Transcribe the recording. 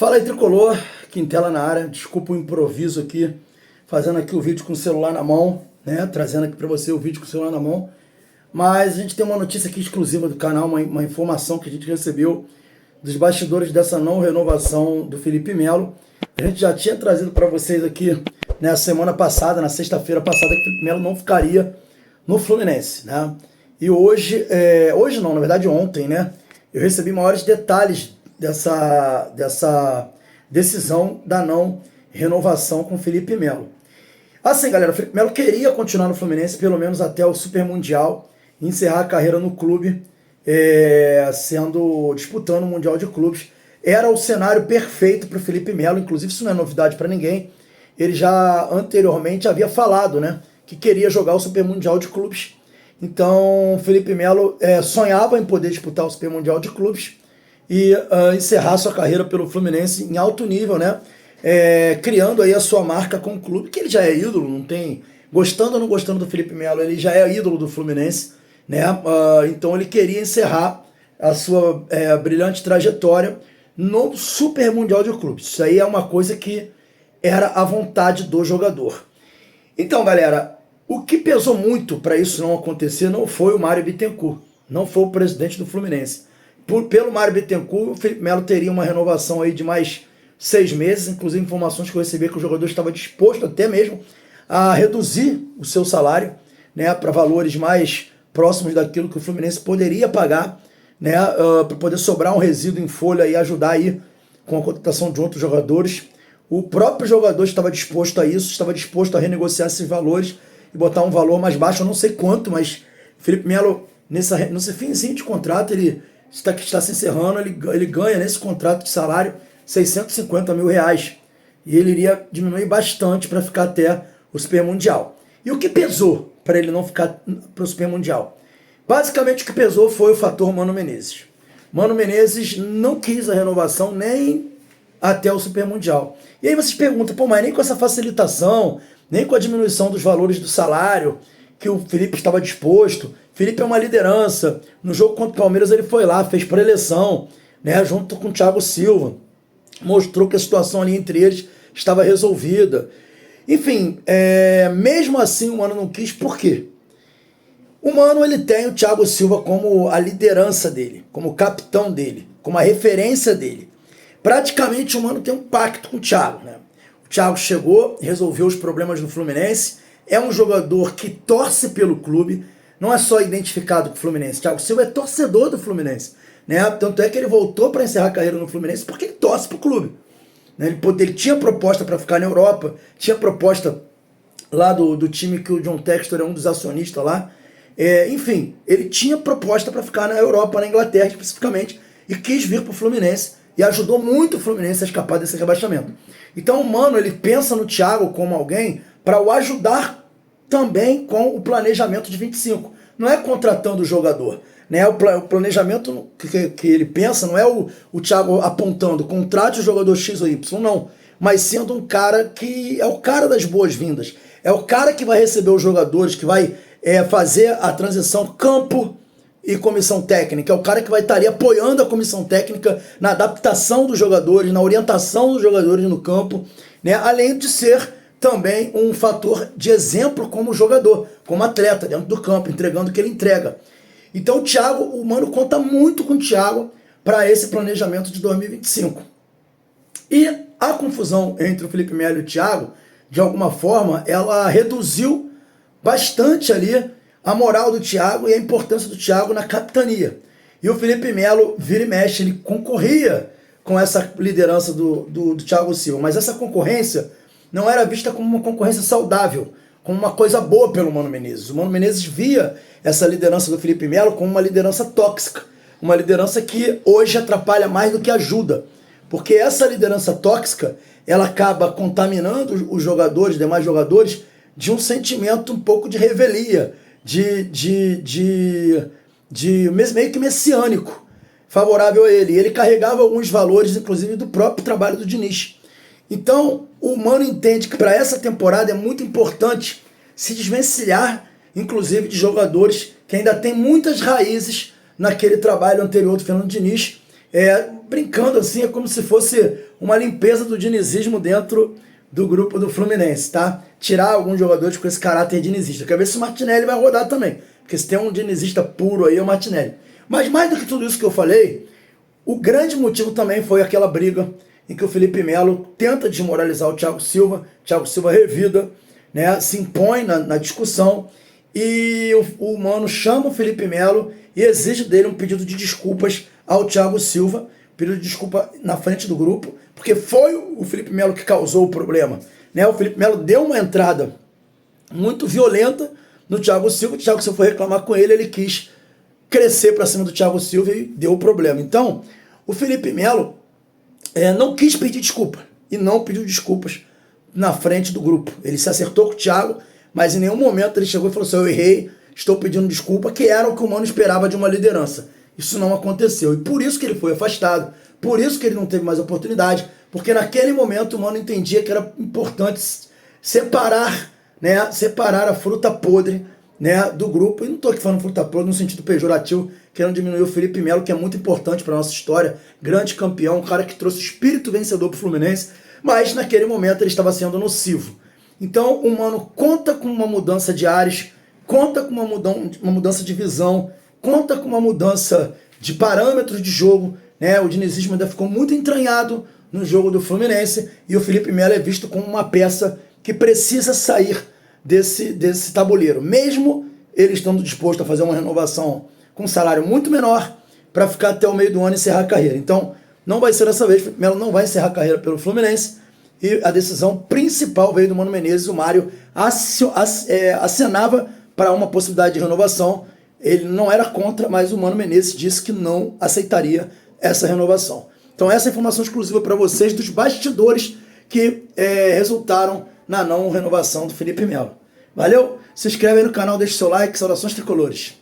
Fala aí, Tricolor, Quintela na área. Desculpa o improviso aqui, fazendo aqui o vídeo com o celular na mão, né? Trazendo aqui para você o vídeo com o celular na mão. Mas a gente tem uma notícia aqui exclusiva do canal, uma informação que a gente recebeu dos bastidores dessa não renovação do Felipe Melo. A gente já tinha trazido para vocês aqui na semana passada, na sexta-feira passada, que o Felipe Melo não ficaria no Fluminense, né? E hoje não, na verdade ontem, né? Eu recebi maiores detalhes dessa decisão da não renovação com o Felipe Melo. Assim, galera, o Felipe Melo queria continuar no Fluminense pelo menos até o Super Mundial, encerrar a carreira no clube, disputando o Mundial de Clubes. Era o cenário perfeito para o Felipe Melo, inclusive isso não é novidade para ninguém. Ele já anteriormente havia falado, né, que queria jogar o Super Mundial de Clubes. Então, o Felipe Melo sonhava em poder disputar o Super Mundial de Clubes e encerrar sua carreira pelo Fluminense em alto nível, né? Criando aí a sua marca com o clube, que ele já é ídolo, não tem... Gostando ou não gostando do Felipe Melo, ele já é ídolo do Fluminense, né? Então ele queria encerrar a sua brilhante trajetória no Super Mundial de Clubes. Isso aí é uma coisa que era a vontade do jogador. Então, galera, o que pesou muito para isso não acontecer não foi o Mário Bittencourt, não foi o presidente do Fluminense. Pelo Mário Bittencourt, o Felipe Melo teria uma renovação aí de mais 6 meses, inclusive informações que eu recebi que o jogador estava disposto até mesmo a reduzir o seu salário, né, para valores mais próximos daquilo que o Fluminense poderia pagar, né, para poder sobrar um resíduo em folha e ajudar aí com a contratação de outros jogadores. O próprio jogador estava disposto a isso, estava disposto a renegociar esses valores e botar um valor mais baixo, eu não sei quanto, mas Felipe Melo, nesse finzinho de contrato, ele está se encerrando, ele ganha nesse contrato de salário 650 mil reais. E ele iria diminuir bastante para ficar até o Super Mundial. E o que pesou para ele não ficar para o Super Mundial? Basicamente o que pesou foi o fator Mano Menezes. Mano Menezes não quis a renovação nem até o Super Mundial. E aí vocês perguntam, pô, mas nem com essa facilitação, nem com a diminuição dos valores do salário que o Felipe estava disposto. Felipe é uma liderança. No jogo contra o Palmeiras ele foi lá, fez pré-eleição, né, junto com o Thiago Silva. Mostrou que a situação ali entre eles estava resolvida. Enfim, mesmo assim o Mano não quis, por quê? O Mano ele tem o Thiago Silva como a liderança dele, como o capitão dele, como a referência dele. Praticamente o Mano tem um pacto com o Thiago, né? O Thiago chegou, resolveu os problemas do Fluminense, é um jogador que torce pelo clube, não é só identificado com o Fluminense. Thiago Silva é torcedor do Fluminense, né? Tanto é que ele voltou para encerrar a carreira no Fluminense porque ele torce para o clube, né? Ele tinha proposta para ficar na Europa, tinha proposta lá do time que o John Textor é um dos acionistas lá. Enfim, ele tinha proposta para ficar na Europa, na Inglaterra especificamente, e quis vir para o Fluminense e ajudou muito o Fluminense a escapar desse rebaixamento. Então o Mano ele pensa no Thiago como alguém para o ajudar também com o planejamento de 25. Não é contratando o jogador, né? O planejamento que ele pensa não é o Thiago apontando, contrate o jogador X ou Y, não. Mas sendo um cara que é o cara das boas-vindas. É o cara que vai receber os jogadores, que vai fazer a transição campo e comissão técnica. É o cara que vai estar ali apoiando a comissão técnica na adaptação dos jogadores, na orientação dos jogadores no campo, né? Além de ser também um fator de exemplo como jogador, como atleta dentro do campo, entregando o que ele entrega. Então o Mano conta muito com o Thiago para esse planejamento de 2025. E a confusão entre o Felipe Melo e o Thiago, de alguma forma, ela reduziu bastante ali a moral do Thiago e a importância do Thiago na capitania. E o Felipe Melo, vira e mexe, ele concorria com essa liderança do Thiago Silva, mas essa concorrência não era vista como uma concorrência saudável, como uma coisa boa pelo Mano Menezes. O Mano Menezes via essa liderança do Felipe Melo como uma liderança tóxica, uma liderança que hoje atrapalha mais do que ajuda, porque essa liderança tóxica, ela acaba contaminando os jogadores, demais jogadores, de um sentimento um pouco de revelia, meio que messiânico, favorável a ele. E ele carregava alguns valores, inclusive, do próprio trabalho do Diniz. Então, o Mano entende que para essa temporada é muito importante se desvencilhar, inclusive, de jogadores que ainda têm muitas raízes naquele trabalho anterior do Fernando Diniz brincando assim, é como se fosse uma limpeza do dinizismo dentro do grupo do Fluminense, tá? Tirar alguns jogadores com esse caráter dinizista. Quer ver se o Martinelli vai rodar também, porque se tem um dinizista puro aí é o Martinelli. Mas mais do que tudo isso que eu falei, o grande motivo também foi aquela briga em que o Felipe Melo tenta desmoralizar o Thiago Silva revida, né, se impõe na discussão, e o Mano chama o Felipe Melo e exige dele um pedido de desculpas ao Thiago Silva, pedido de desculpa na frente do grupo, porque foi o Felipe Melo que causou o problema, né? O Felipe Melo deu uma entrada muito violenta no Thiago Silva, o Thiago Silva foi reclamar com ele quis crescer para cima do Thiago Silva e deu o problema. Então, o Felipe Melo não quis pedir desculpa e não pediu desculpas na frente do grupo. Ele se acertou com o Thiago, mas em nenhum momento ele chegou e falou assim: eu errei, estou pedindo desculpa, que era o que o Mano esperava de uma liderança. Isso não aconteceu, e por isso que ele foi afastado, por isso que ele não teve mais oportunidade, porque naquele momento o Mano entendia que era importante separar, né, separar a fruta podre, né, do grupo. E não estou aqui falando fruta podre no sentido pejorativo, querendo diminuir o Felipe Melo, que é muito importante para a nossa história, grande campeão, um cara que trouxe o espírito vencedor para o Fluminense, mas naquele momento ele estava sendo nocivo. Então o Mano conta com uma mudança de ares, conta com uma mudança de visão, conta com uma mudança de parâmetros de jogo, né? O dinizismo ainda ficou muito entranhado no jogo do Fluminense, e o Felipe Melo é visto como uma peça que precisa sair desse tabuleiro, mesmo ele estando disposto a fazer uma renovação com um salário muito menor para ficar até o meio do ano e encerrar a carreira. Então não vai ser dessa vez, o Felipe Melo não vai encerrar a carreira pelo Fluminense, e a decisão principal veio do Mano Menezes. O Mário acenava para uma possibilidade de renovação. Ele não era contra, mas o Mano Menezes disse que não aceitaria essa renovação. Então essa é a informação exclusiva para vocês dos bastidores que resultaram na não renovação do Felipe Melo. Valeu? Se inscreve aí no canal, deixa o seu like, saudações tricolores.